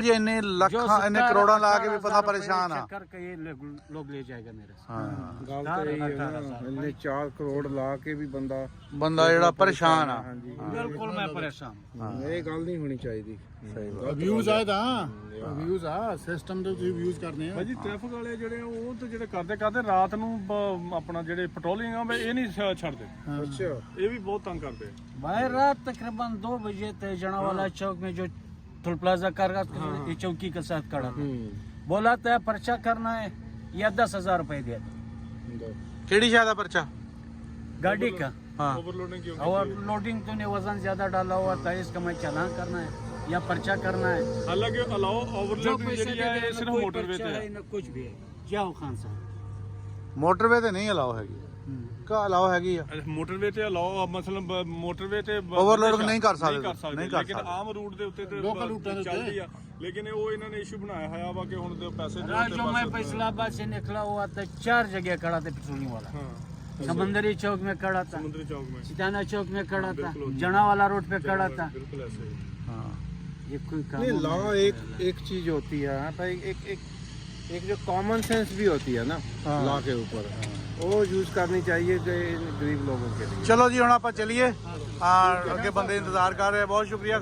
जी इन्ने लाखां इन्ने करोड़ां ला के भी पता परेशान आ करके ये लोग ले जाएगा मेरे से। हाँ ਗੱਲ ਤਾਂ ਇਹ ਹੈ ਨਾ ਇੰਨੇ 4 ਕਰੋੜ ਲਾ ਕੇ ਵੀ ਬੰਦਾ बंदा जेड़ा परेशान आ ਹਾਂਜੀ बिल्कुल मैं परेशान ਇਹ ਗੱਲ ਨਹੀਂ ਹੋਣੀ ਚਾਹੀਦੀ सही बात ਵਿਊਜ਼ ਆਏ ਤਾਂ ਵਿਊਜ਼ ਆ ਸਿਸਟਮ ਦੇ ਤੁਸੀਂ ਵਿਊਜ਼ ਕਰਨੇ ਆ ਭਾਜੀ ਟ੍ਰੈਫਿਕ ਵਾਲੇ ਜਿਹੜੇ ਉਹ ਤੇ ਜਿਹੜੇ ਕਰਦੇ ਰਾਤ ਨੂੰ ਆਪਣਾ ਜਿਹੜੇ ਪੈਟਰੋਲਿੰਗ ਆ ਇਹ ਨਹੀਂ ਛੱਡਦੇ। ਅੱਛਾ ਇਹ ਵੀ ਬਹੁਤ ਤੰਗ ਕਰਦੇ। भाई रात तकरीबन 2 बजे थे जनावाला चौक में जो टोल प्लाजा कर ये चौकी के साथ खड़ा था। बोला था पर्चा करना है या 10,000 रुपए दे दो। केड़ी शायद पर्चा गाड़ी का हाँ ओवरलोडिंग क्यों? और लोडिंग तूने वजन ज्यादा डाला हुआ था इसका मैं चालान करना है या पर्चा करना है। ਹਾਲਾਂਕਿ ਅਲਾਓ जो ओवरलोडिंग पैसे ਜਿਹੜੀ दे ਹੈ दे, ਇਹ न ਸਿਰਫ कोई ਮੋਟਰਵੇ पर्चा ਤੇ है ਹੈ। न कुछ भी है। जाओ खान साहब। मोटरवे ते नहीं अलाउ हैगी का अलाउ हैगी आ ਮੋਟਰਵੇ ਤੇ ਅਲਾਓ ਮਤਲਬ ਮੋਟਰਵੇ ਤੇ Overload ਨਹੀਂ ਕਰ ਸਕਦੇ, ਨਹੀਂ ਕਰ ਸਕਦੇ। ਲੇਕਿਨ ਆਮ ਰੂਟ ਦੇ ਉੱਤੇ ਤੇ Local ਰੂਟਾਂ ਦੇ ਉੱਤੇ। ਚੱਲਦੀ ਆ ਲੇਕਿਨ ਉਹ ਇਹਨਾਂ ਨੇ ਇਸ਼ੂ ਬਣਾਇਆ ਹੋਇਆ ਵਾ ਕਿ ਹੁਣ ਦੇ ਪੈਸੇ ਦੇ रात जो मैं फैसलाबाद से निकला हुआ था 4 जगह खड़ा था पेट्रोलिंग वाला। ਹਾਂ समंदरी चौक में खड़ा था, ਸਮੁੰਦਰੀ ਚੌਕ में सिताना चौक में खड़ा था, जनावाला रोड पे खड़ा था। बिल्कुल ऐसे ही। हाँ ये कोई काम नहीं लॉ नहीं एक चीज होती है हाँ, पर एक जो कॉमन सेंस भी होती है ना लॉ के ऊपर वो यूज करनी चाहिए कि गरीब लोगों के लिए। चलो जी हुण आपां चलिए अगे बंदे इंतजार कर रहे हैं। बहुत शुक्रिया।